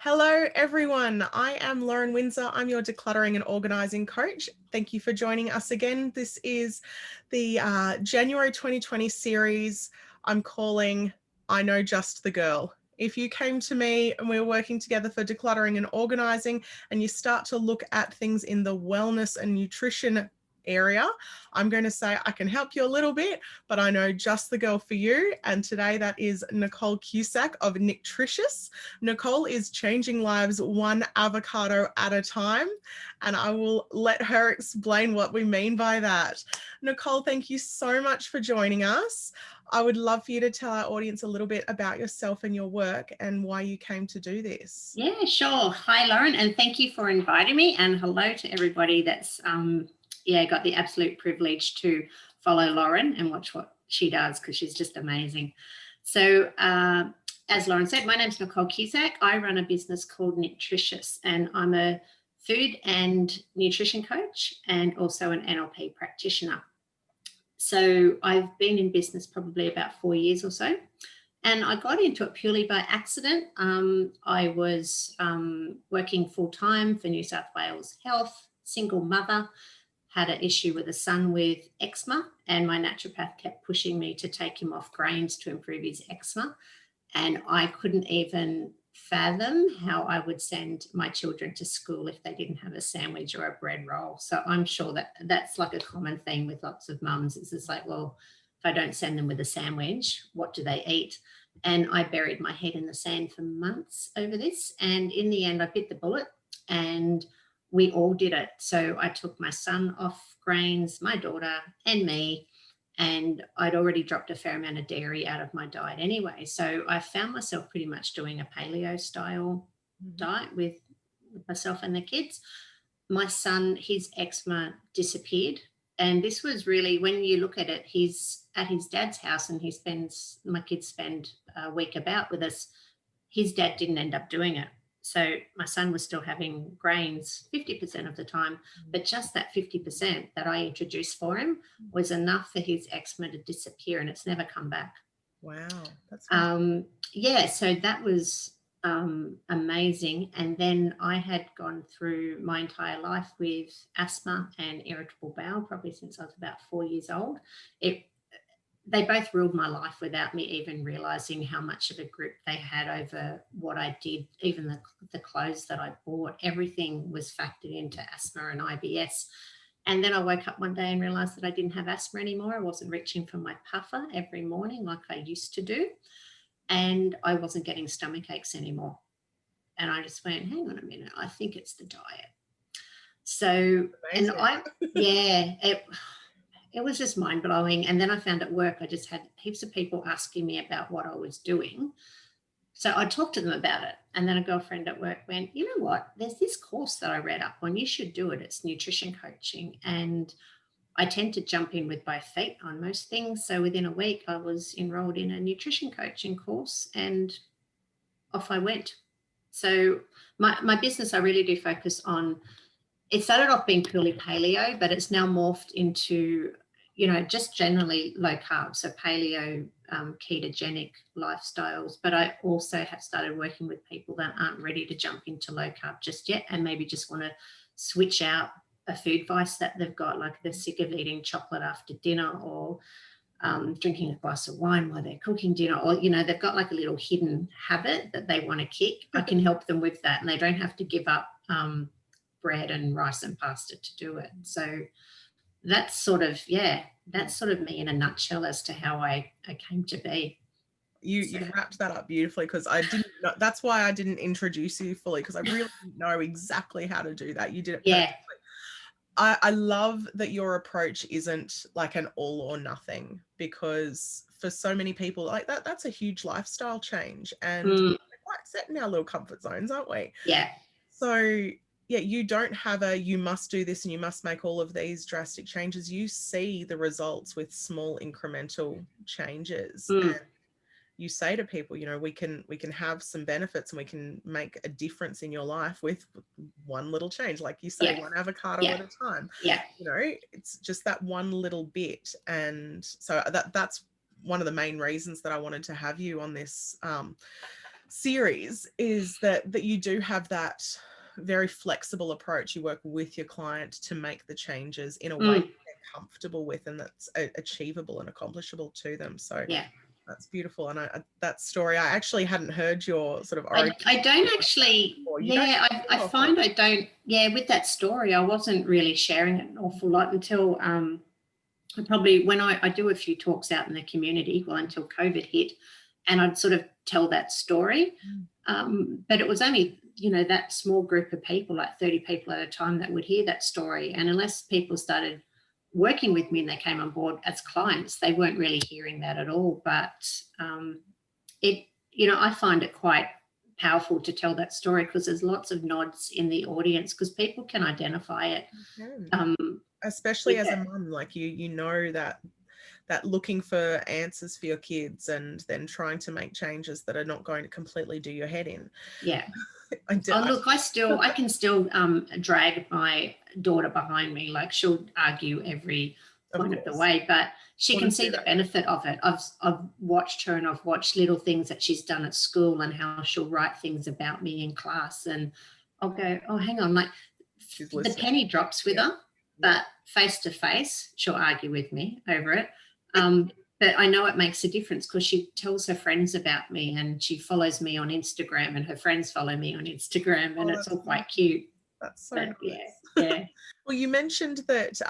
Hello, everyone. I am Lauren Windsor. I'm your decluttering and organising coach. Thank you for joining us again. This is the January 2020 series I'm calling I Know Just the Girl. If you came to me and we were working together for decluttering and organising, and you start to look at things in the wellness and nutrition area, I'm going to say I can help you a little bit, but I know just the girl for you. And today that is Nicole Cusack of Nictricious. Nicole is changing lives one avocado at a time, and I will let her explain what we mean by that. Nicole, thank you so much for joining us. I would love for you to tell our audience a little bit about yourself and your work and why you came to do this. Yeah, sure. Hi, Lauren, and thank you for inviting me. And hello to everybody that's got the absolute privilege to follow Lauren and watch what she does, because she's just amazing. So as Lauren said, my name's Nicole Cusack. I run a business called Nictricious, and I'm a food and nutrition coach and also an NLP practitioner. So I've been in business probably about 4 years or so. And I got into it purely by accident. I was working full-time for New South Wales Health, single mother, had an issue with a son with eczema, and my naturopath kept pushing me to take him off grains to improve his eczema. And I couldn't even fathom how I would send my children to school if they didn't have a sandwich or a bread roll. So I'm sure that that's like a common theme with lots of mums. It's just like, well, if I don't send them with a sandwich, what do they eat? And I buried my head in the sand for months over this. And in the end, I bit the bullet, and we all did it. So I took my son off grains, my daughter and me, and I'd already dropped a fair amount of dairy out of my diet anyway. So I found myself pretty much doing a paleo style diet with myself and the kids. My son, his eczema disappeared. And this was really, when you look at it, he's at his dad's house and my kids spend a week about with us. His dad didn't end up doing it. So my son was still having grains 50% of the time, but just that 50% that I introduced for him was enough for his eczema to disappear, and it's never come back. Wow. That's so that was amazing. And then I had gone through my entire life with asthma and irritable bowel, probably since I was about 4 years old. They both ruled my life without me even realizing how much of a grip they had over what I did. Even the clothes that I bought, everything was factored into asthma and IBS. And then I woke up one day and realized that I didn't have asthma anymore. I wasn't reaching for my puffer every morning like I used to do. And I wasn't getting stomach aches anymore. And I just went, hang on a minute, I think it's the diet. So, amazing. And it was just mind-blowing. And then I found at work, I just had heaps of people asking me about what I was doing. So I talked to them about it. And then a girlfriend at work went, you know what, there's this course that I read up on. You should do it. It's nutrition coaching. And I tend to jump in with both feet on most things. So within a week, I was enrolled in a nutrition coaching course, and off I went. So my business, I really do focus on, it started off being purely paleo, but it's now morphed into, just generally low carb. So paleo, ketogenic lifestyles. But I also have started working with people that aren't ready to jump into low carb just yet, and maybe just want to switch out a food vice that they've got, like they're sick of eating chocolate after dinner, or drinking a glass of wine while they're cooking dinner, or, they've got like a little hidden habit that they want to kick. I can help them with that, and they don't have to give up bread and rice and pasta to do it. So that's sort of me in a nutshell as to how I came to be. You wrapped that up beautifully, because I didn't know, that's why I didn't introduce you fully, because I really didn't know exactly how to do that. You did it perfectly. I love that your approach isn't like an all or nothing, because for so many people, like that's a huge lifestyle change, and we're quite set in our little comfort zones, aren't we? Yeah. So yeah, you don't have you must do this and you must make all of these drastic changes. You see the results with small incremental changes. And you say to people, we can have some benefits, and we can make a difference in your life with one little change. Like you say, one avocado at a time. Yeah. It's just that one little bit. And so that's one of the main reasons that I wanted to have you on this series is that you do have that very flexible approach. You work with your client to make the changes in a way that they're comfortable with and that's achievable and accomplishable to them. So Yeah. that's beautiful. And that story, I actually hadn't heard your sort of origin. I don't actually, I find I don't, with that story, I wasn't really sharing it an awful lot until probably when I do a few talks out in the community, well, until COVID hit, and I'd sort of tell that story. But it was only, that small group of people, like 30 people at a time, that would hear that story. And unless people started working with me and they came on board as clients, they weren't really hearing that at all. But I find it quite powerful to tell that story because there's lots of nods in the audience because people can identify it. Especially as a mum, like you know that looking for answers for your kids and then trying to make changes that are not going to completely do your head in. Yeah. I can still drag my daughter behind me. Like she'll argue every point of the way, but she can see the benefit of it. I've watched her and I've watched little things that she's done at school and how she'll write things about me in class. And I'll go, oh, hang on, like the penny drops with her, but face to face, she'll argue with me over it. But I know it makes a difference because she tells her friends about me and she follows me on Instagram and her friends follow me on Instagram and it's all quite cute. That's so nice. Yeah. Well, you mentioned that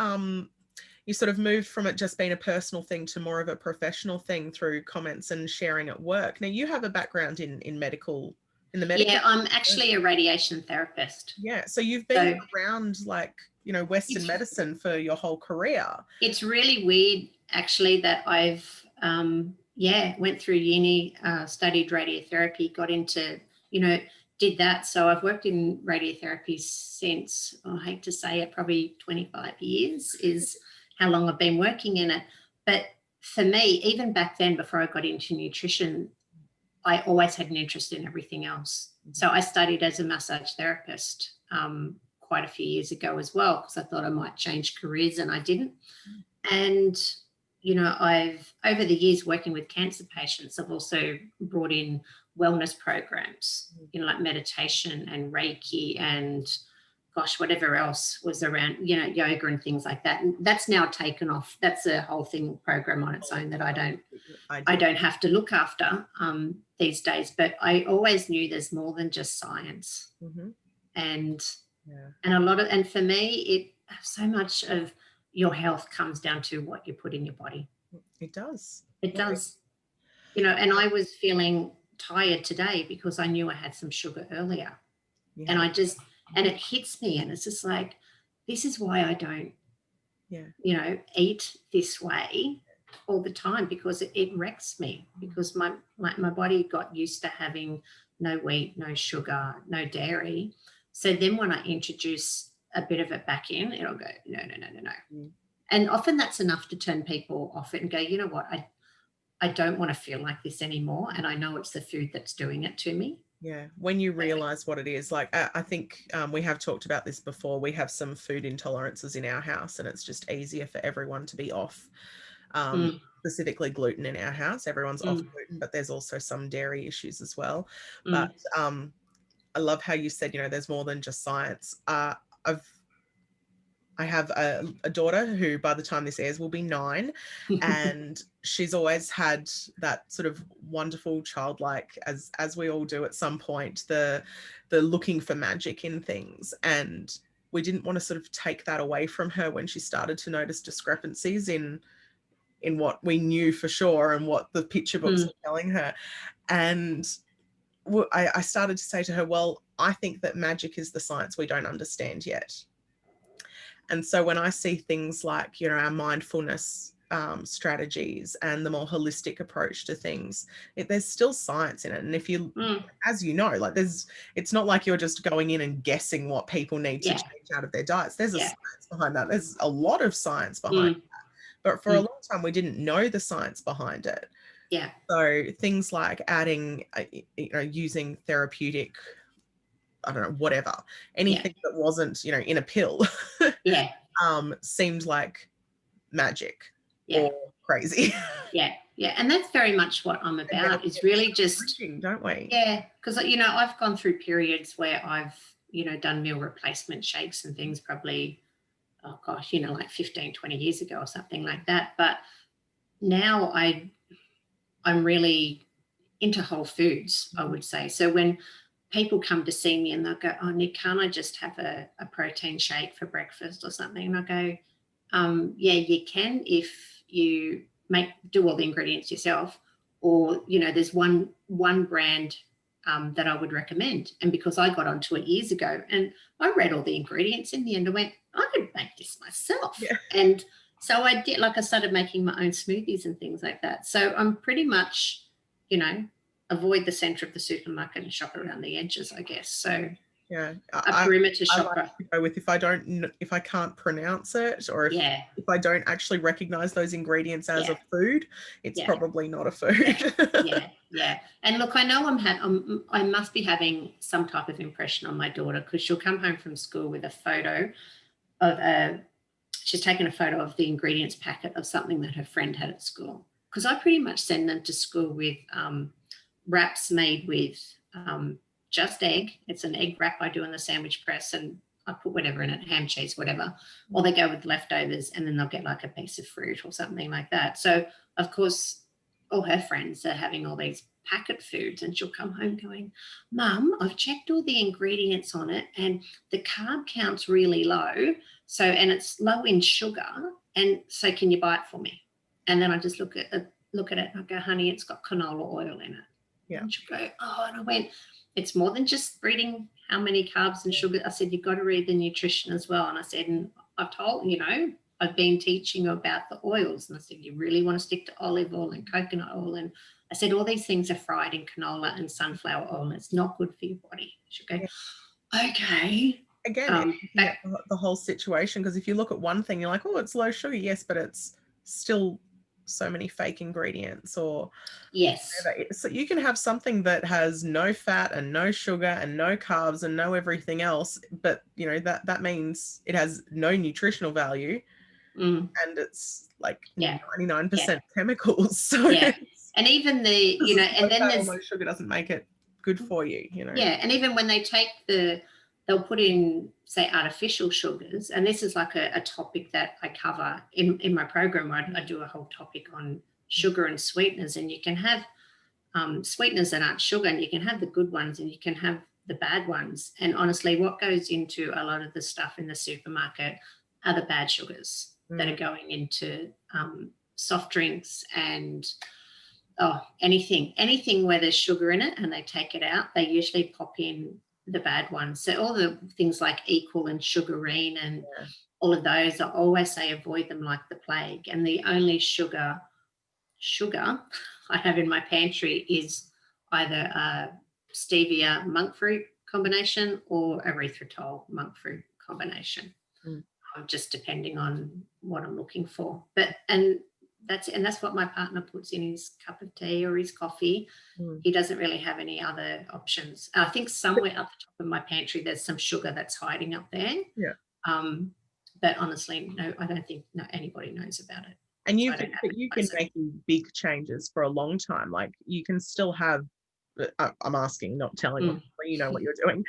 you sort of moved from it just being a personal thing to more of a professional thing through comments and sharing at work. Now, you have a background in the medical. Yeah, I'm actually a radiation therapist. Yeah, so you've been around like, Western medicine for your whole career. It's really weird, actually, that I've, went through uni, studied radiotherapy, got into, did that. So I've worked in radiotherapy since, I hate to say it, probably 25 years is how long I've been working in it. But for me, even back then, before I got into nutrition, I always had an interest in everything else. So I studied as a massage therapist quite a few years ago as well because I thought I might change careers and I didn't. And, I've, over the years working with cancer patients, I've also brought in wellness programs, like meditation and Reiki and whatever else was around, yoga and things like that. And that's now taken off. That's a whole thing program on its own that I don't have to look after these days. But I always knew there's more than just science. And and for me, so much of your health comes down to what you put in your body. It does. It does. And I was feeling tired today because I knew I had some sugar earlier. And and it hits me and it's just like, this is why I don't, eat this way all the time because it wrecks me because my body got used to having no wheat, no sugar, no dairy. So then when I introduce a bit of it back in, it'll go, no. And often that's enough to turn people off it and go, you know what, I don't want to feel like this anymore. And I know it's the food that's doing it to me. Yeah, when you realize what it is, like I think we have talked about this before. We have some food intolerances in our house and it's just easier for everyone to be off, specifically gluten in our house. Everyone's off gluten, but there's also some dairy issues as well. But I love how you said, there's more than just science. I have a daughter who by the time this airs will be 9 and she's always had that sort of wonderful childlike, as we all do at some point, the looking for magic in things. And we didn't want to sort of take that away from her when she started to notice discrepancies in what we knew for sure and what the picture books were telling her. And I started to say to her, well, I think that magic is the science we don't understand yet. And so when I see things like, our mindfulness strategies and the more holistic approach to things, there's still science in it. And if you, as you know, like it's not like you're just going in and guessing what people need to change out of their diets. There's a science behind that. There's a lot of science behind that. But for a long time, we didn't know the science behind it. Yeah. So things like adding, using therapeutic, I don't know, whatever, anything that wasn't, in a pill, seemed like magic or crazy. Yeah. Yeah, and that's very much what I'm about, is really just, don't we? yeah, because, you know, I've gone through periods where I've, you know, done meal replacement shakes and things probably, oh gosh, you know, like 15, 20 years ago or something like that. But now I'm really into whole foods, I would say. So when people come to see me and they'll go, oh, Nick, can't I just have a protein shake for breakfast or something? And I go, yeah, you can if you do all the ingredients yourself, or, you know, there's one brand that I would recommend. And because I got onto it years ago and I read all the ingredients, in the end I went, I could make this myself. Yeah. And so I did, like I started making my own smoothies and things like that. So I'm pretty much, you know, avoid the center of the supermarket and shop around the edges, I guess. So yeah, a perimeter shopper. I like to go with, if I can't pronounce it, or if I don't actually recognize those ingredients as a food, it's probably not a food. Yeah. And look, I know I must be having some type of impression on my daughter, because she'll come home from school with a photo of she's taken a photo of the ingredients packet of something that her friend had at school. Because I pretty much send them to school with wraps made with just egg. It's an egg wrap I do in the sandwich press, and I put whatever in it, ham, cheese, whatever. Or they go with leftovers, and then they'll get like a piece of fruit or something like that. So, of course, all her friends are having all these packet foods, and she'll come home going, Mum, I've checked all the ingredients on it and the carb count's really low. So, and it's low in sugar. And so can you buy it for me? And then I just look at it and I go, honey, it's got canola oil in it. Yeah. And she'll go, oh, and I went, it's more than just reading how many carbs and sugar. I said, you've got to read the nutrition as well. And I said, and I've told, you know, I've been teaching about the oils. And I said, you really want to stick to olive oil and coconut oil. And I said, all these things are fried in canola and sunflower oil, and it's not good for your body. She'll go, okay. Again, the whole situation, because if you look at one thing, you're like, oh, it's low sugar. Yes, but it's still so many fake ingredients, or whatever. So you can have something that has no fat and no sugar and no carbs and no everything else, but you know that means it has no nutritional value, and it's like 99% chemicals. So and even the, you know, and then there's low sugar doesn't make it good for you, you know. Yeah, and even when they take they'll put in, say, artificial sugars, and this is like a topic that I cover in my program. I do a whole topic on sugar and sweeteners, and you can have sweeteners that aren't sugar, and you can have the good ones and you can have the bad ones. And honestly, what goes into a lot of the stuff in the supermarket are the bad sugars that are going into soft drinks and anything where there's sugar in it and they take it out, they usually pop in the bad ones. So all the things like Equal and Sugarine and all of those, I always say avoid them like the plague. And the only sugar I have in my pantry is either a stevia monk fruit combination or erythritol monk fruit combination, just depending on what I'm looking for. That's what my partner puts in his cup of tea or his coffee. He doesn't really have any other options. I think somewhere up the top of my pantry there's some sugar that's hiding up there. But honestly, no, I don't think anybody knows about it. And you can make big changes for a long time. Like you can still have, I'm asking, not telling you know what you're doing.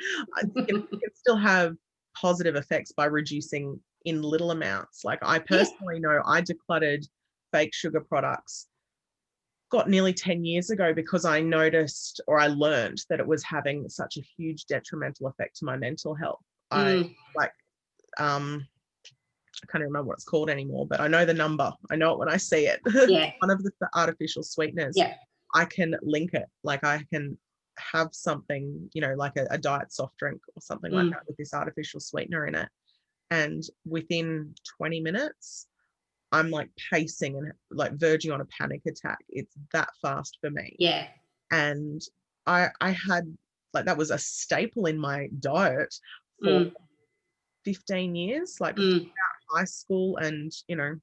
You can still have positive effects by reducing in little amounts. Like I personally know I decluttered fake sugar products nearly 10 years ago because I noticed, or I learned, that it was having such a huge detrimental effect to my mental health. I can't remember what it's called anymore, but I know the number. I know it when I see it. One of the artificial sweeteners. I can link it. Like I can have something, you know, like a diet soft drink or something like that with this artificial sweetener in it. And within 20 minutes, I'm like pacing and like verging on a panic attack. It's that fast for me. And I had, like, that was a staple in my diet for 15 years, like throughout high school, and you know,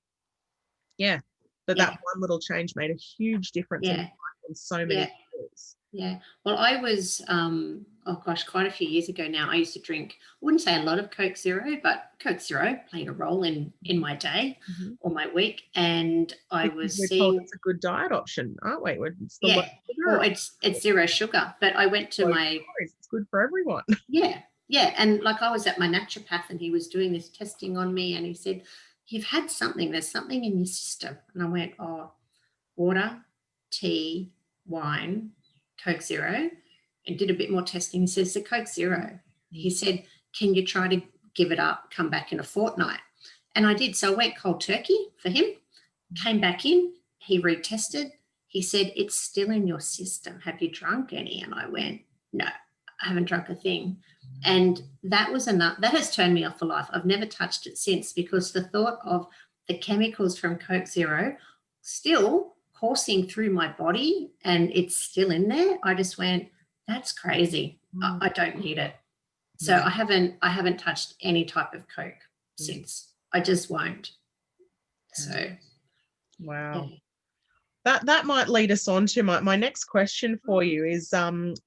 but that one little change made a huge difference in so many years. Yeah. Well, I was, oh gosh, quite a few years ago now, I used to drink, I wouldn't say a lot of Coke Zero, but Coke Zero played a role in my day Mhm. or my week. And I Because was we're told seeing, it's a good diet option, aren't we? It's the low yeah, well, sugar. it's zero sugar. But I went to Low my, calories. It's good for everyone. yeah, yeah. And like I was at my naturopath and he was doing this testing on me and he said, you've had something, there's something in your system. And I went, oh, water, tea, wine, Coke Zero, and did a bit more testing. He says, the Coke Zero. He said, can you try to give it up, come back in a fortnight? And I did. So I went cold turkey for him, came back in, he retested. He said, it's still in your system. Have you drunk any? And I went, no, I haven't drunk a thing. And that was enough. That has turned me off for life. I've never touched it since because the thought of the chemicals from Coke Zero still coursing through my body and it's still in there, I just went, that's crazy. I don't need it. So I haven't touched any type of Coke since. I just won't. So Wow. yeah. That might lead us on to my next question for you is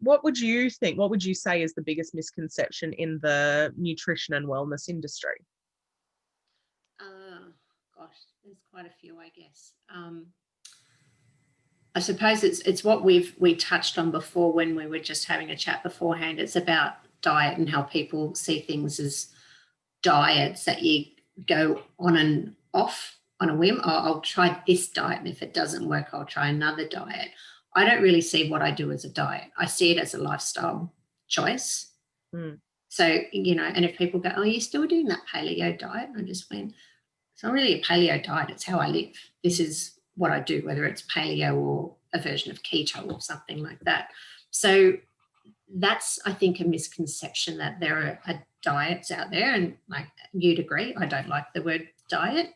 what would you say is the biggest misconception in the nutrition and wellness industry? Gosh, there's quite a few, I guess. I suppose it's what we touched on before when we were just having a chat beforehand. It's about diet and how people see things as diets that you go on and off on a whim. I'll try this diet, and if it doesn't work, I'll try another diet. I don't really see what I do as a diet. I see it as a lifestyle choice. Mm. So, and if people go, oh, you're still doing that paleo diet? I just went, it's not really a paleo diet. It's how I live. This is what I do, whether it's paleo or a version of keto or something like that. So that's, I think, a misconception that there are diets out there. And like you'd agree, I don't like the word diet.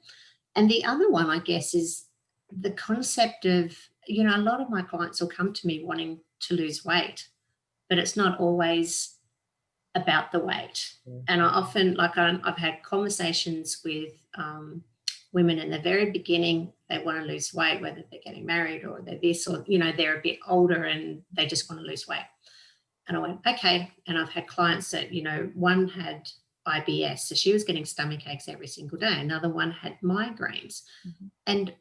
And the other one, I guess, is the concept of, a lot of my clients will come to me wanting to lose weight, but it's not always about the weight. And I often, I've had conversations with women in the very beginning, they want to lose weight, whether they're getting married or they're this or, they're a bit older and they just want to lose weight. And I went, okay. And I've had clients that, one had IBS, so she was getting stomach aches every single day. Another one had migraines. Mm-hmm. And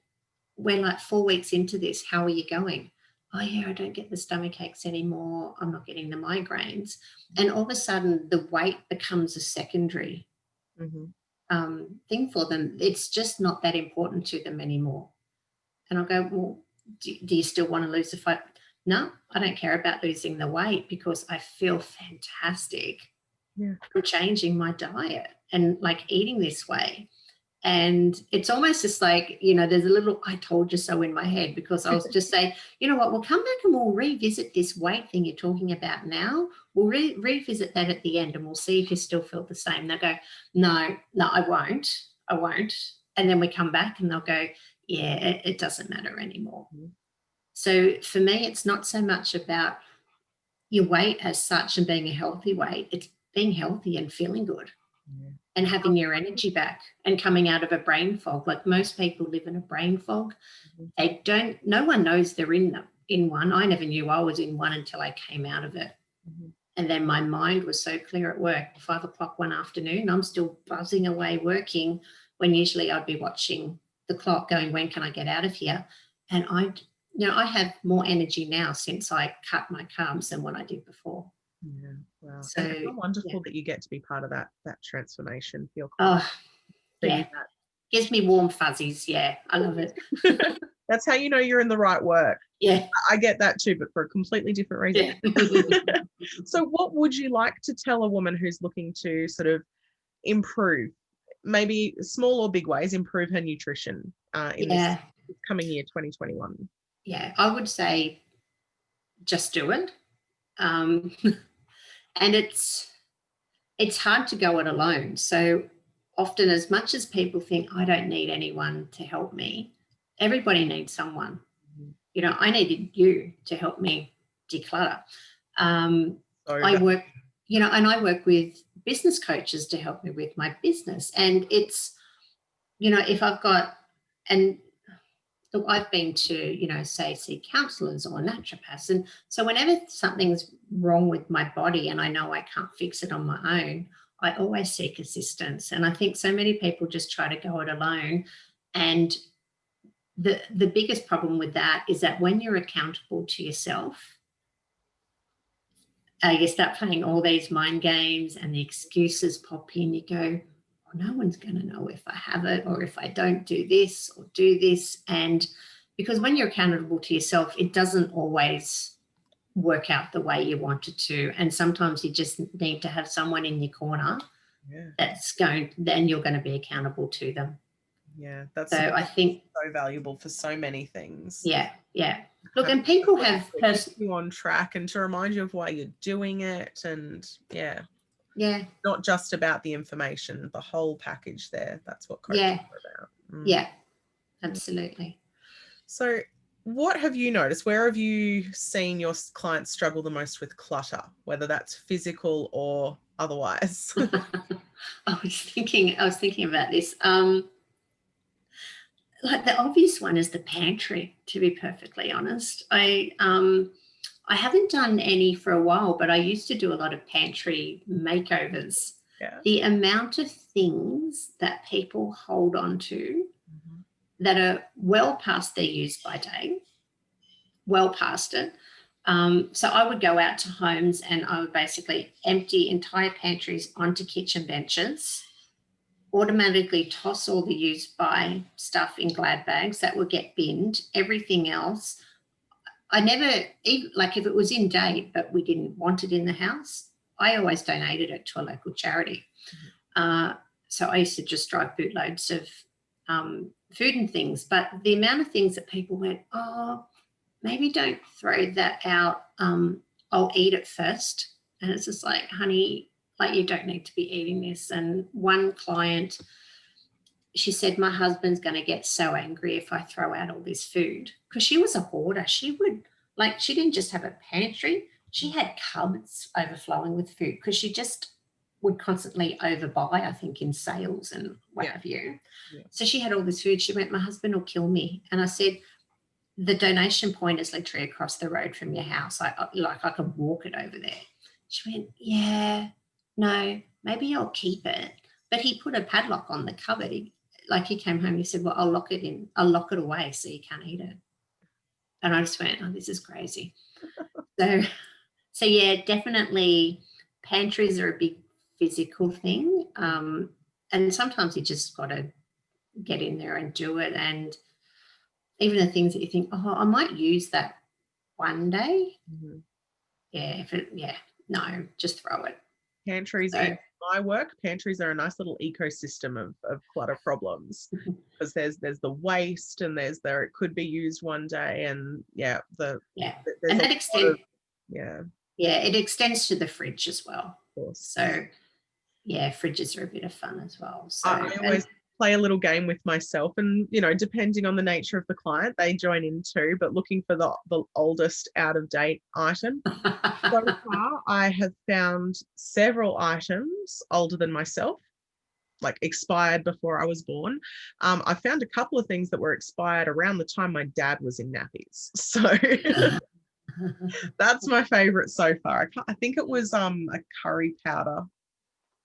we're like 4 weeks into this, how are you going? Oh, yeah, I don't get the stomach aches anymore. I'm not getting the migraines. And all of a sudden, the weight becomes a secondary thing for them. It's just not that important to them anymore. And I'll go, well, do you still want to lose the weight? No, I don't care about losing the weight because I feel fantastic from changing my diet and like eating this way. And it's almost just like, there's a little I told you so in my head because I was just saying, you know what, we'll come back and we'll revisit this weight thing you're talking about now. We'll revisit that at the end and we'll see if you still feel the same. They'll go, no, I won't. And then we come back and they'll go, yeah, it doesn't matter anymore. Mm-hmm. So for me, it's not so much about your weight as such and being a healthy weight. It's being healthy and feeling good. Yeah. And having your energy back and coming out of a brain fog. Like most people live in a brain fog. Mm-hmm. No one knows they're in one. I never knew I was in one until I came out of it. Mm-hmm. And then my mind was so clear at work, 5 o'clock one afternoon, I'm still buzzing away working when usually I'd be watching the clock going, when can I get out of here? And I have more energy now since I cut my carbs than what I did before. Yeah, wow. So how wonderful that you get to be part of that transformation. Feel yeah. That. Gives me warm fuzzies. Yeah, I love it. That's how you know you're in the right work. Yeah. I get that too, but for a completely different reason. Yeah. So what would you like to tell a woman who's looking to sort of improve, maybe small or big ways, improve her nutrition in this coming year, 2021? Yeah, I would say just do it. And it's hard to go it alone. So often, as much as people think I don't need anyone to help me, everybody needs someone. Mm-hmm. I needed you to help me declutter. I work, and I work with business coaches to help me with my business. And it's, if I've got, and look, I've been to, say, see counsellors or naturopaths. And so whenever something's wrong with my body and I know I can't fix it on my own, I always seek assistance. And I think so many people just try to go it alone. And the biggest problem with that is that when you're accountable to yourself, you start playing all these mind games and the excuses pop in. You go, oh, no one's going to know if I have it or if I don't do this or do this. And because when you're accountable to yourself, it doesn't always work out the way you want it to. And sometimes you just need to have someone in your corner then you're going to be accountable to them. Yeah, that's so I think so valuable for so many things. Yeah. Look, and people have you on track and to remind you of why you're doing it, and yeah, not just about the information, the whole package there. That's what coaching is about. Yeah, absolutely. So what have you noticed? Where have you seen your clients struggle the most with clutter, whether that's physical or otherwise? I was thinking about this. Like the obvious one is the pantry, to be perfectly honest. I haven't done any for a while, but I used to do a lot of pantry makeovers. Yeah. The amount of things that people hold on to that are well past their use by date, well past it. So I would go out to homes and I would basically empty entire pantries onto kitchen benches, automatically toss all the use by stuff in glad bags that would get binned. Everything else, I never, like if it was in date but we didn't want it in the house, I always donated it to a local charity. So I used to just drive bootloads of food and things. But the amount of things that people went, oh, maybe don't throw that out. I'll eat it first. And it's just like, honey, like you don't need to be eating this. And one client, she said, my husband's going to get so angry if I throw out all this food, because she was a hoarder. She would, like, she didn't just have a pantry. She had cupboards overflowing with food because she just would constantly overbuy, I think, in sales and what have you. Yeah. So she had all this food. She went, my husband will kill me. And I said, the donation point is literally across the road from your house. I could walk it over there. She went, yeah, no, maybe I'll keep it. But he put a padlock on the cupboard. He came home, he said, well, I'll lock it away so you can't eat it. And I just went, oh, this is crazy. So yeah, definitely pantries are a big physical thing. And sometimes you just got to get in there and do it. And even the things that you think, oh, I might use that one day. No, just throw it. Pantries in my work, pantries are a nice little ecosystem of clutter problems, because there's the waste and there's it could be used one day, and and that extends. It extends to the fridge as well. Of course. So fridges are a bit of fun as well. So I always play a little game with myself, and depending on the nature of the client, they join in too, but looking for the oldest out of date item. So far I have found several items older than myself, like expired before I was born. I found a couple of things that were expired around the time my dad was in nappies, so that's my favorite so far. I think it was a curry powder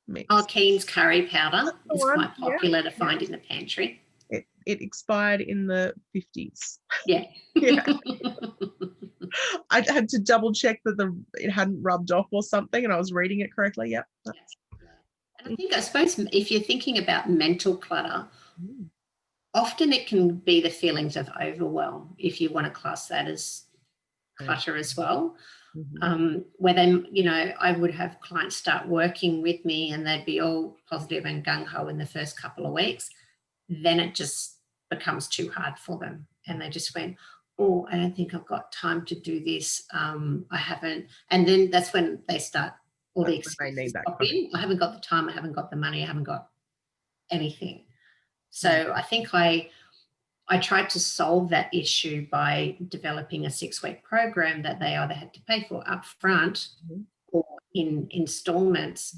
mix. Oh, Keen's curry powder is quite popular to find in the pantry. It expired in the 50s. Yeah. I had to double check that it hadn't rubbed off or something, and I was reading it correctly. Yep. And I suppose if you're thinking about mental clutter, often it can be the feelings of overwhelm, if you want to class that as clutter as well. Where then, I would have clients start working with me and they'd be all positive and gung-ho in the first couple of weeks. Then it just becomes too hard for them. And they just went, oh, I don't think I've got time to do this. I haven't. And then that's when they start all the excuses pop in. I haven't got the time. I haven't got the money. I haven't got anything. So I think I tried to solve that issue by developing a 6-week program that they either had to pay for up front or in installments.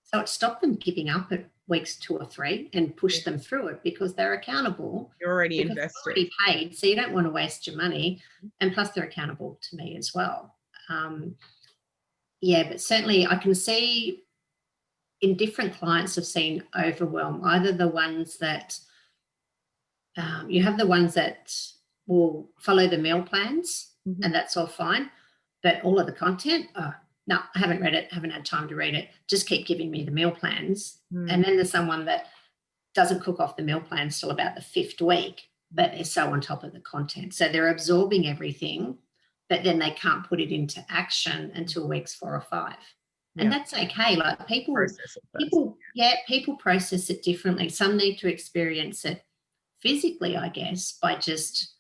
So it stopped them giving up weeks 2 or 3 and push them through it because they're accountable. You're already Because invested. they're already paid, so you don't want to waste your money. And plus they're accountable to me as well. But certainly I can see in different clients I've seen overwhelm, either the ones that you have the ones that will follow the meal plans and that's all fine, but all of the content, no, I haven't read it, haven't had time to read it, just keep giving me the meal plans. And then there's someone that doesn't cook off the meal plans till about the 5th week, but they're so on top of the content. So they're absorbing everything, but then they can't put it into action until weeks 4 or 5. And that's okay. Like people process it differently. Some need to experience it physically, I guess, by just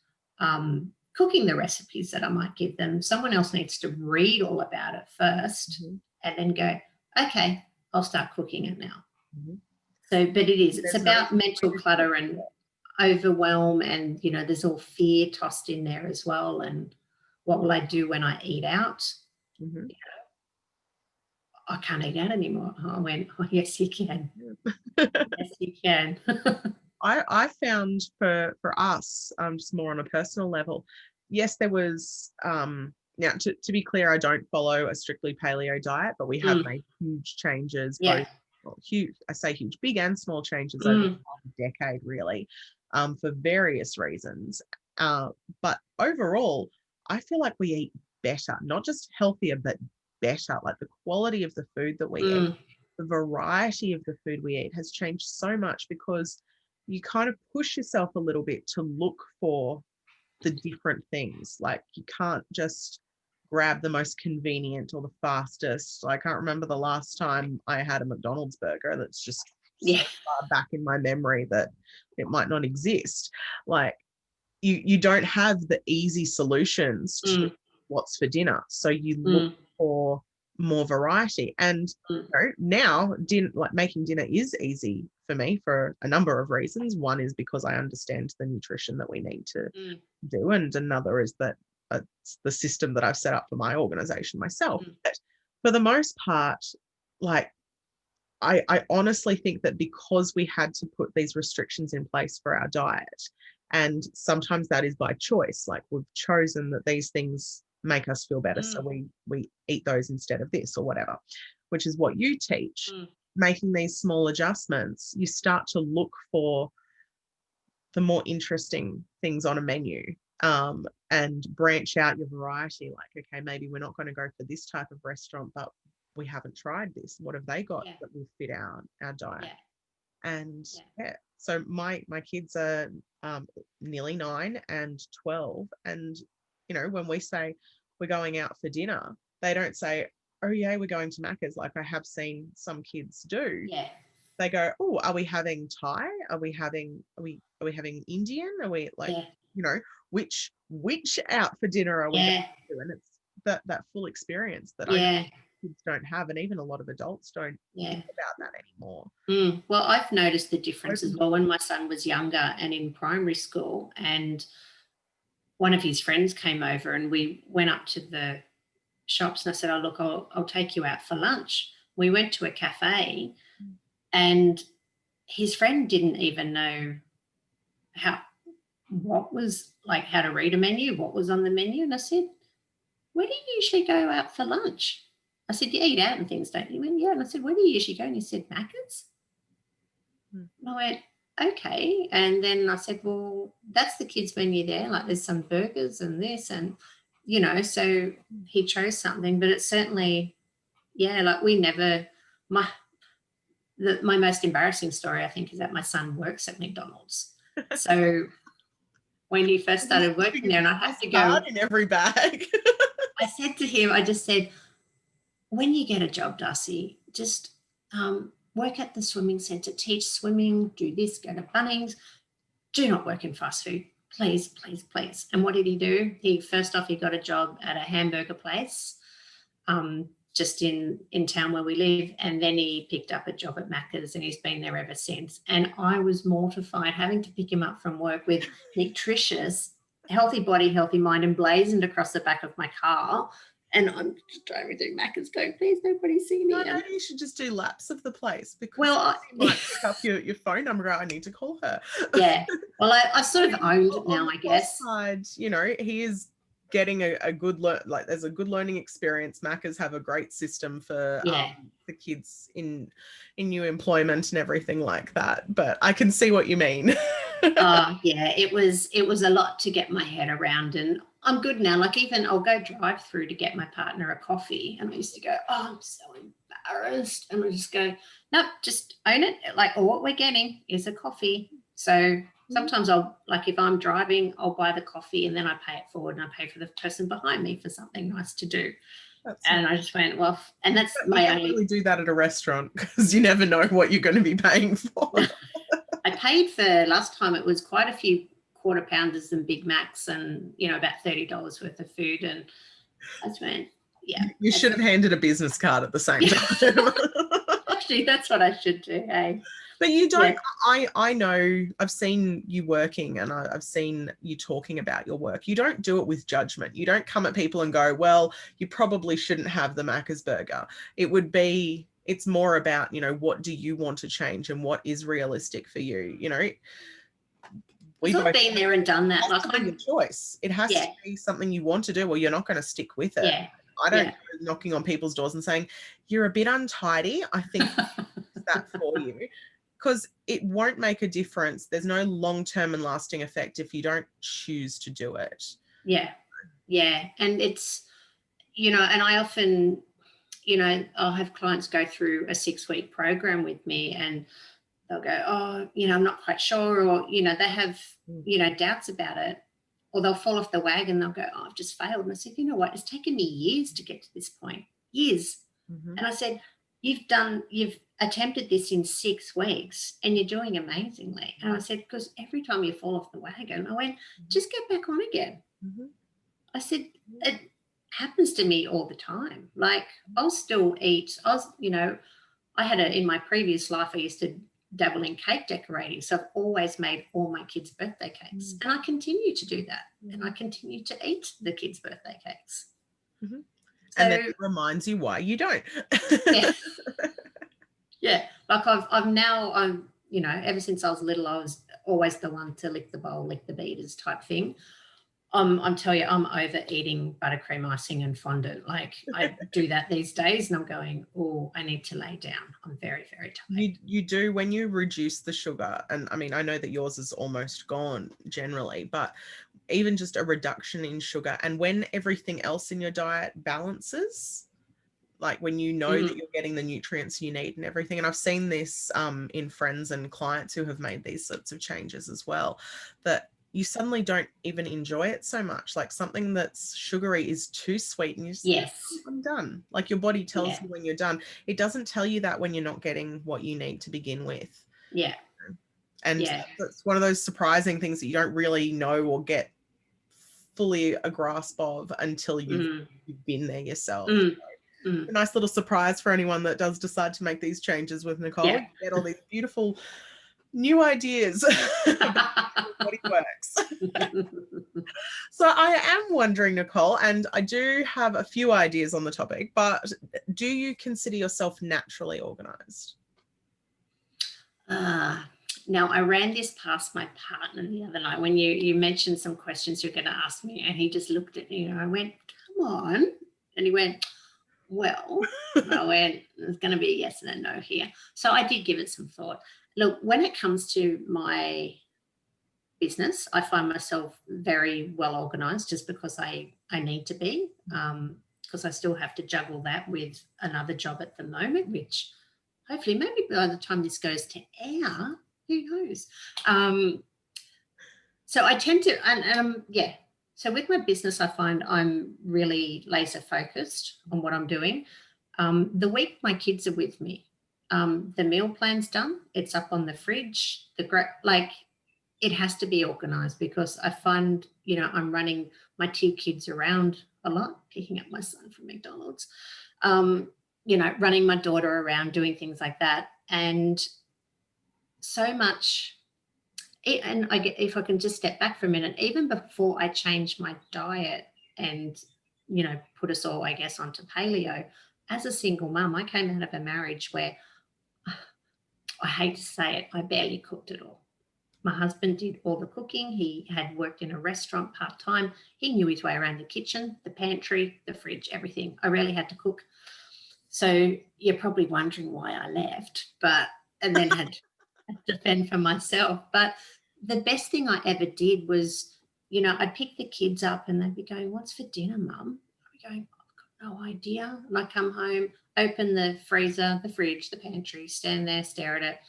cooking the recipes that I might give them. Someone else needs to read all about it first and then go, okay, I'll start cooking it now. So, but it's about mental clutter and overwhelm, and, you know, there's all fear tossed in there as well. And what will I do when I eat out? You know, I can't eat out anymore. I went, oh, yes, you can. Yes, you can. I found for us, just more on a personal level, yes, there was, now to be clear, I don't follow a strictly paleo diet, but we have made huge changes, both huge, I say huge, big and small changes over a decade, really, for various reasons. But overall, I feel like we eat better, not just healthier, but better. Like the quality of the food that we eat, the variety of the food we eat has changed so much because you kind of push yourself a little bit to look for the different things. Like you can't just grab the most convenient or the fastest. I can't remember the last time I had a McDonald's burger. That's just so far back in my memory that it might not exist. Like you don't have the easy solutions to what's for dinner. So you look for more variety. And you know, now making dinner is easy for me for a number of reasons. One is because I understand the nutrition that we need to do, and another is that it's the system that I've set up for my organization myself. But for the most part, like I honestly think that because we had to put these restrictions in place for our diet, and sometimes that is by choice, like we've chosen that these things make us feel better, so we eat those instead of this or whatever, which is what you teach. Making these small adjustments, you start to look for the more interesting things on a menu, and branch out your variety. Like, okay, maybe we're not going to go for this type of restaurant, but we haven't tried this. What have they got that will fit our diet? And so my kids are nearly 9 and 12, and you know, when we say we're going out for dinner, they don't say, oh yeah, we're going to Macca's, like I have seen some kids do. They go, oh, are we having Thai? Are we having Indian? Are we like, you know, which out for dinner are we going to do? And it's that full experience that I kids don't have, and even a lot of adults don't think about that anymore. Well, I've noticed the difference as well when my son was younger and in primary school, and one of his friends came over and we went up to the shops, and I said, oh look, I'll take you out for lunch. We went to a cafe, and his friend didn't even know how to read a menu, what was on the menu. And I said, where do you usually go out for lunch? I said, you eat out and things, don't you? He went, yeah. And I said, where do you usually go? And he said, Macca's. And I went, okay. And then I said, well, that's the kids' menu there. Like there's some burgers and this, and, you know, so he chose something, but it's certainly, like we never, my most embarrassing story, I think, is that my son works at McDonald's. So when he first started working there, and I had to go in every bag. I said to him, I just said, when you get a job, Darcy, just work at the swimming centre, teach swimming, do this, go to Bunnings. Do not work in fast food, please, please, please. And what did he do? He got a job at a hamburger place just in town where we live, and then he picked up a job at Macca's, and he's been there ever since. And I was mortified having to pick him up from work with Nictricious, healthy body, healthy mind, emblazoned across the back of my car. And I'm just driving through Macca's going, please, nobody see me. No, maybe you should just do laps of the place, because well, you might pick up your phone number. I need to call her. yeah. Well, I sort of owned it now, I guess. Side, he is getting a good there's a good learning experience. Maccas have a great system for the kids in new employment and everything like that. But I can see what you mean. Yeah, it was a lot to get my head around, and I'm good now. Like, even I'll go drive through to get my partner a coffee, and I used to go, oh, I'm so embarrassed, and I just go, nope, just own it. Like, all what we're getting is a coffee. So sometimes I'll, like, if I'm driving, I'll buy the coffee and then I pay it forward, and I pay for the person behind me for something nice to do. And I just went, well, and that's my only. You really do that at a restaurant, because you never know what you're going to be paying for. I paid for, last time it was quite a few quarter pounders and Big Macs, and about $30 worth of food, and I just went, yeah. You should have handed a business card at the same time. Actually, that's what I should do. Hey. But you don't. Yeah. I know. I've seen you working, and I've seen you talking about your work. You don't do it with judgment. You don't come at people and go, "Well, you probably shouldn't have the Macca's burger." It's more about, what do you want to change and what is realistic for you. We've not been there and done that. Like, your choice. It has to be something you want to do, or you're not going to stick with it. Yeah. I don't go knocking on people's doors and saying, "You're a bit untidy. I think that for you." Because it won't make a difference. There's no long-term and lasting effect if you don't choose to do it. Yeah. Yeah. And it's, and I often, I'll have clients go through a 6-week program with me, and they'll go, oh, I'm not quite sure, or, they have, doubts about it, or they'll fall off the wagon. They'll go, oh, I've just failed. And I said, you know what? It's taken me years to get to this point. Years. Mm-hmm. And I said, you've attempted this in 6 weeks, and you're doing amazingly. And I said, because every time you fall off the wagon, I went, just get back on again. Mm-hmm. I said, it happens to me all the time. Like, I'll still eat. I had in my previous life, I used to dabble in cake decorating. So I've always made all my kids' birthday cakes. Mm-hmm. And I continue to do that. Mm-hmm. And I continue to eat the kids' birthday cakes. Mm-hmm. So, and then it reminds you why you don't. Yeah. Yeah. Like I'm ever since I was little, I was always the one to lick the bowl, lick the beaters type thing. I'm telling you, I'm overeating buttercream icing and fondant. Like, I do that these days, and I'm going, oh, I need to lay down. I'm very, very tired. You do, when you reduce the sugar, and I mean, I know that yours is almost gone generally, but even just a reduction in sugar, and when everything else in your diet balances, like when you know that you're getting the nutrients you need and everything. And I've seen this in friends and clients who have made these sorts of changes as well, that you suddenly don't even enjoy it so much. Like, something that's sugary is too sweet, and you just I'm done. Like, your body tells you when you're done. It doesn't tell you that when you're not getting what you need to begin with. Yeah. And that's one of those surprising things that you don't really know or get fully a grasp of until you've been there yourself. A nice little surprise for anyone that does decide to make these changes with Nicole. You get all these beautiful new ideas about what it works. So I am wondering, Nicole, and I do have a few ideas on the topic, but do you consider yourself naturally organized? Now, I ran this past my partner the other night when you mentioned some questions you're going to ask me, and he just looked at me, and I went, come on. And he went, well, I went, there's going to be a yes and a no here. So I did give it some thought. Look, when it comes to my business, I find myself very well organized, just because I need to be, because I still have to juggle that with another job at the moment, which hopefully maybe by the time this goes to air, who knows? So I tend to, so with my business, I find I'm really laser focused on what I'm doing. The week my kids are with me, the meal plan's done. It's up on the fridge. It has to be organized, because I find, I'm running my 2 kids around a lot, picking up my son from McDonald's, running my daughter around, doing things like that. And so much, if I can just step back for a minute, even before I changed my diet and put us all, I guess, onto paleo. As a single mum, I came out of a marriage where, I hate to say it, I barely cooked at all. My husband did all the cooking. He had worked in a restaurant part-time. He knew his way around the kitchen, the pantry, the fridge, everything. I rarely had to cook. So you're probably wondering why I left, and then had to fend for myself. But the best thing I ever did was, I'd pick the kids up and they'd be going, "What's for dinner, Mum?" I'd be going, "I've got no idea." And I come home, open the freezer, the fridge, the pantry, stand there, stare at it.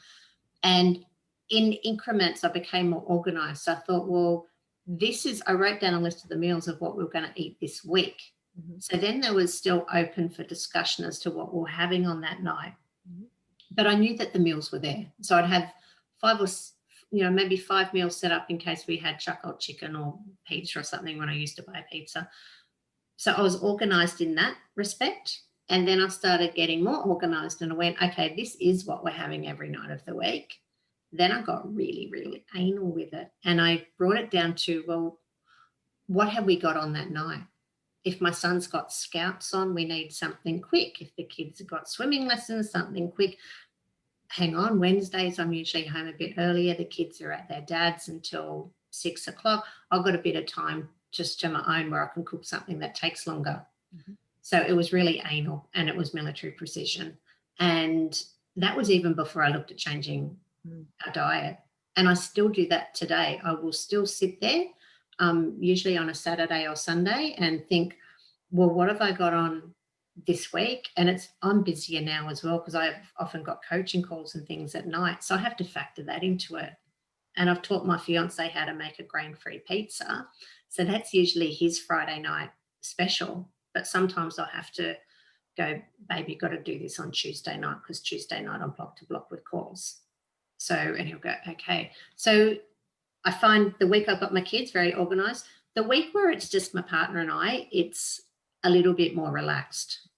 And in increments, I became more organized. So I thought, well, I wrote down a list of the meals of what we were going to eat this week. Mm-hmm. So then there was still open for discussion as to what we were having on that night. Mm-hmm. But I knew that the meals were there. So I'd have 5 or, maybe 5 meals set up in case we had chuck-out chicken or pizza or something when I used to buy pizza. So I was organized in that respect. And then I started getting more organized and I went, okay, this is what we're having every night of the week. Then I got really, really anal with it. And I brought it down to, well, what have we got on that night? If my son's got scouts on, we need something quick. If the kids have got swimming lessons, something quick. Hang on, Wednesdays, I'm usually home a bit earlier. The kids are at their dad's until 6 o'clock. I've got a bit of time just to my own where I can cook something that takes longer. Mm-hmm. So it was really anal and it was military precision. And that was even before I looked at changing our diet. And I still do that today. I will still sit there, usually on a Saturday or Sunday, and think, well, what have I got on this week? And I'm busier now as well because I've often got coaching calls and things at night. So I have to factor that into it. And I've taught my fiance how to make a grain-free pizza. So that's usually his Friday night special. But sometimes I'll have to go, babe, you've got to do this on Tuesday night because Tuesday night I'm block to block with calls. So, and he'll go, okay. So I find the week I've got my kids very organised. The week where it's just my partner and I, it's a little bit more relaxed.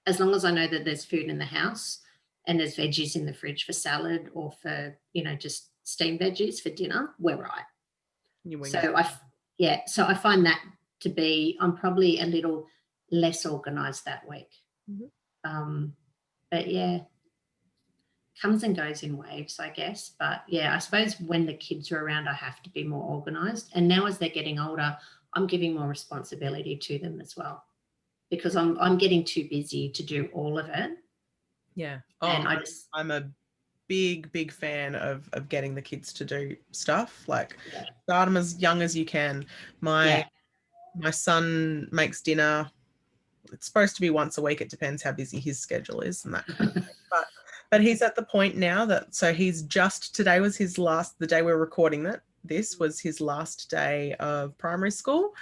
As long as I know that there's food in the house and there's veggies in the fridge for salad or for, just steamed veggies for dinner, we're right. So I find that to be, I'm probably a little less organised that week. Mm-hmm. But yeah, comes and goes in waves, I guess. But yeah, I suppose when the kids are around, I have to be more organised. And now as they're getting older, I'm giving more responsibility to them as well because I'm getting too busy to do all of it. Yeah. And I'm a big fan of getting the kids to do stuff. Like start them as young as you can. My son makes dinner. It's supposed to be once a week. It depends how busy his schedule is and that kind of thing. But he's at the point now that, so he's today was his the day we're recording this was his last day of primary school.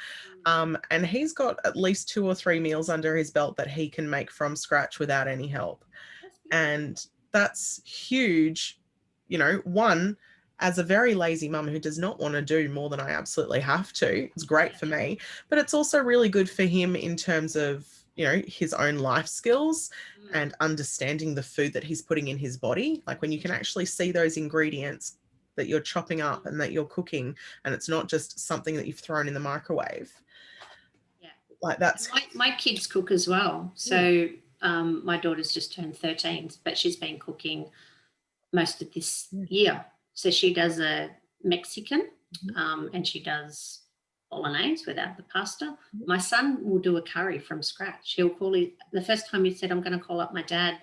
And he's got at least 2 or 3 meals under his belt that he can make from scratch without any help. And that's huge. One, as a very lazy mum who does not want to do more than I absolutely have to, it's great for me, but it's also really good for him in terms of, his own life skills and understanding the food that he's putting in his body. Like when you can actually see those ingredients that you're chopping up and that you're cooking, and it's not just something that you've thrown in the microwave. Yeah. Like that's... My kids cook as well. So my daughter's just turned 13, but she's been cooking most of this year. So she does a Mexican and she does bolognese without the pasta. My son will do a curry from scratch. He'll the first time he said, I'm going to call up my dad,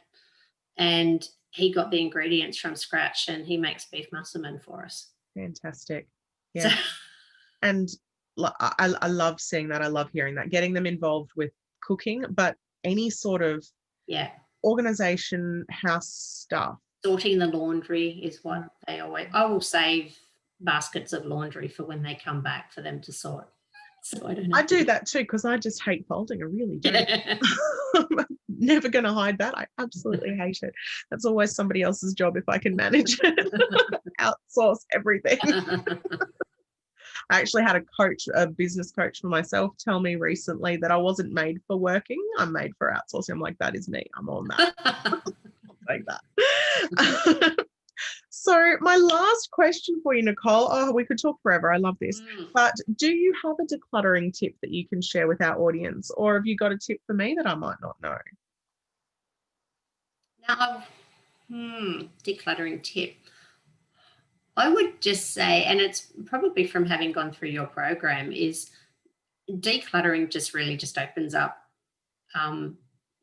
and he got the ingredients from scratch and he makes beef massaman for us. Fantastic. Yeah. And I love seeing that. I love hearing that, getting them involved with cooking, but any sort of organization, house stuff. Sorting the laundry is what I will save baskets of laundry for when they come back for them to sort. So I do that too because I just hate folding. I really do. I'm never going to hide that. I absolutely hate it. That's always somebody else's job if I can manage it. Outsource everything. I actually had a business coach for myself, tell me recently that I wasn't made for working. I'm made for outsourcing. I'm like, that is me. I'm on that. I'll take that. So my last question for you, Nicole. Oh, we could talk forever. I love this. But do you have a decluttering tip that you can share with our audience, or have you got a tip for me that I might not know? Now, decluttering tip. I would just say, and it's probably from having gone through your program, is decluttering just really just opens up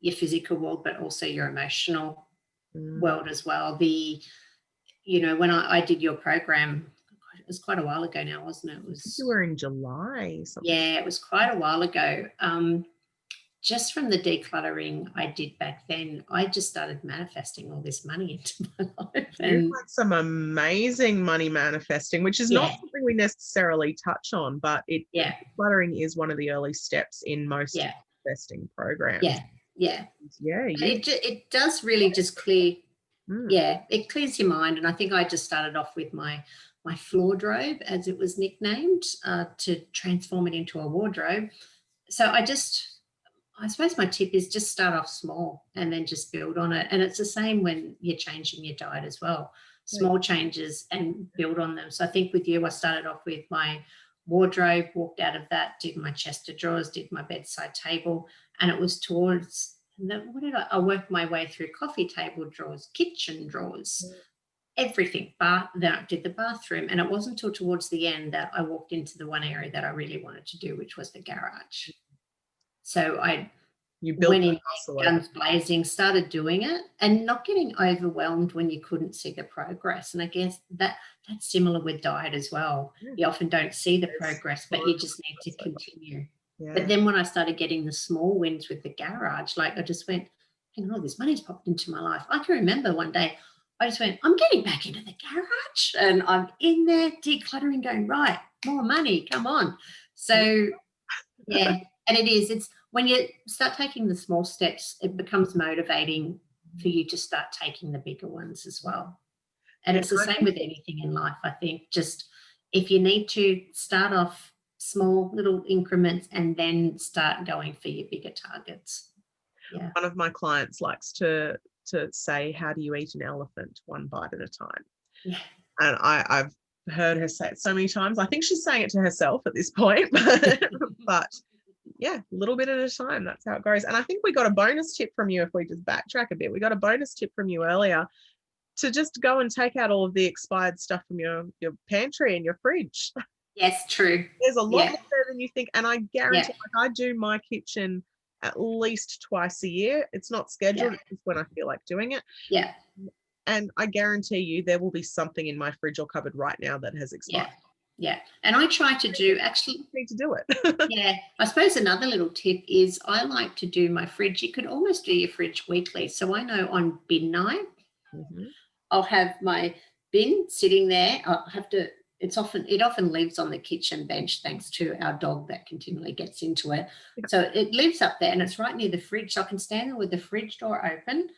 your physical world, but also your emotional world as well. When I did your program, it was quite a while ago now, wasn't it? You were in July. Yeah, it was quite a while ago. Just from the decluttering I did back then, I just started manifesting all this money into my life. You've had some amazing money manifesting, which is not something we necessarily touch on, but decluttering is one of the early steps in most investing programs. It does really just clear. It clears your mind. And I think I just started off with my floor-drobe, as it was nicknamed, to transform it into a wardrobe. So I suppose my tip is just start off small and then just build on it. And it's the same when you're changing your diet as well. Small changes and build on them. So I think with you, I started off with my wardrobe, walked out of that, did my chest of drawers, did my bedside table, and it was towards I worked my way through coffee table drawers, kitchen drawers, everything. Then I did the bathroom, and it wasn't until towards the end that I walked into the one area that I really wanted to do, which was the garage. So you went in guns blazing, started doing it, and not getting overwhelmed when you couldn't see the progress. And I guess that's similar with diet as well. You often don't see the progress, but you just need to continue. But then when I started getting the small wins with the garage, like I just went, hang on, this money's popped into my life. I can remember one day I just went, I'm getting back into the garage, and I'm in there decluttering, going, right, more money, come on. So and it's when you start taking the small steps, it becomes motivating for you to start taking the bigger ones as well. And it's the same with anything in life, I think. Just if you need to start off small little increments and then start going for your bigger targets. One of my clients likes to say, how do you eat an elephant? One bite at a time. And I've heard her say it so many times. I think she's saying it to herself at this point, but a little bit at a time. That's how it goes. And I think we got a bonus tip from you. If we just backtrack a bit, we got a bonus tip from you earlier to just go and take out all of the expired stuff from your pantry and your fridge. Yes, true. There's a lot more there than you think. And I guarantee, I do my kitchen at least twice a year. It's not scheduled. It's when I feel like doing it. And I guarantee you there will be something in my fridge or cupboard right now that has expired. And I try to do, actually need to do it. I suppose another little tip is I like to do my fridge. You could almost do your fridge weekly. So I know on bin night, I'll have my bin sitting there. I'll have to, it often lives on the kitchen bench, thanks to our dog that continually gets into it. So it lives up there and it's right near the fridge. So I can stand there with the fridge door open.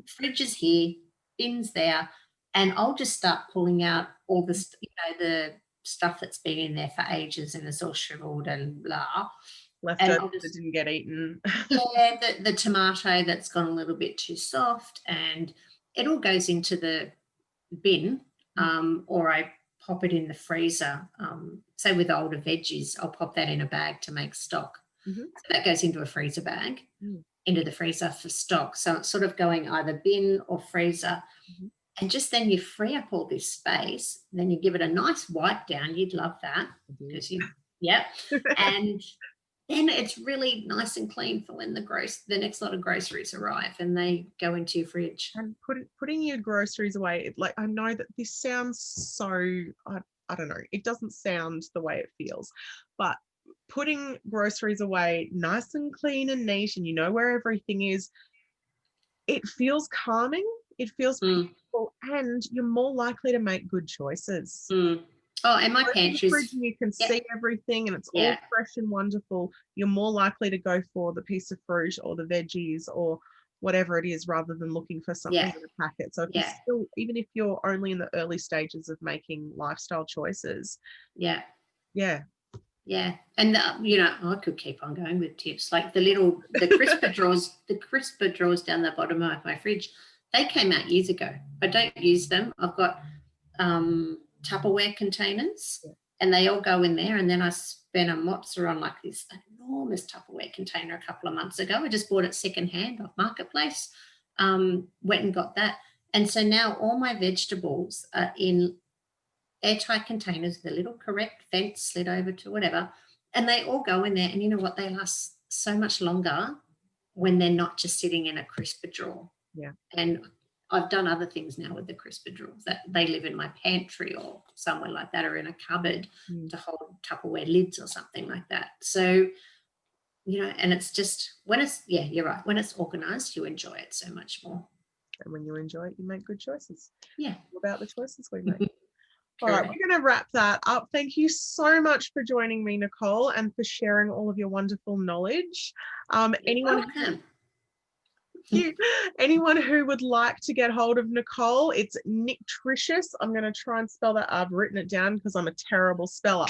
Fridge is here, bin's there, and I'll just start pulling out all the stuff that's been in there for ages and it's all shriveled and blah. Leftovers that didn't get eaten. The tomato that's gone a little bit too soft, and it all goes into the bin, or I pop it in the freezer. Say with older veggies, I'll pop that in a bag to make stock. So that goes into a freezer bag, into the freezer for stock. So it's sort of going either bin or freezer. And just then you free up all this space. Then you give it a nice wipe down. You'd love that. Because and then it's really nice and clean for when the next lot of groceries arrive and they go into your fridge. And putting your groceries away, I know that this sounds so, I don't know, it doesn't sound the way it feels, but putting groceries away nice and clean and neat, and you know where everything is, it feels calming. It feels peaceful, and you're more likely to make good choices. Oh, and my pantry, you can see everything, and it's all fresh and wonderful. You're more likely to go for the piece of fruit or the veggies or whatever it is, rather than looking for something in a packet. So still, even if you're only in the early stages of making lifestyle choices, and I could keep on going with tips like the crisper drawers down the bottom of my fridge. They came out years ago. I don't use them. I've got Tupperware containers, and they all go in there. And then I spent a mozza on like this enormous Tupperware container a couple of months ago. I just bought it secondhand off Marketplace, went and got that. And so now all my vegetables are in airtight containers, the little correct vent slid over to whatever, and they all go in there. And you know what? They last so much longer when they're not just sitting in a crisper drawer. Yeah. And I've done other things now with the crisper drawers that they live in my pantry or somewhere like that, or in a cupboard to hold Tupperware lids or something like that. So, you know, and it's just when it's, yeah, you're right. When it's organized, you enjoy it so much more. And when you enjoy it, you make good choices. Yeah. About the choices we make. All right, we're going to wrap that up. Thank you so much for joining me, Nicole, and for sharing all of your wonderful knowledge. Anyone who would like to get hold of Nicole, it's Nictricious. I'm going to try and spell that. I've written it down because I'm a terrible speller.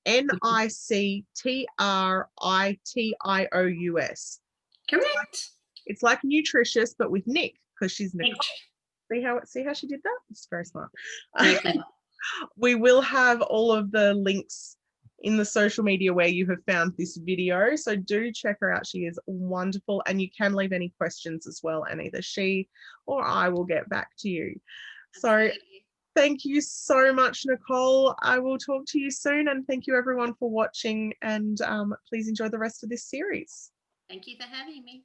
Nictritious. Correct. It's like nutritious, but with Nick, because she's Nicole. See how she did that? It's very smart. Very clever. We will have all of the links in the social media where you have found this video. So do check her out. She is wonderful. And you can leave any questions as well. And either she or I will get back to you. So thank you so much, Nicole. I will talk to you soon. And thank you everyone for watching. And please enjoy the rest of this series. Thank you for having me.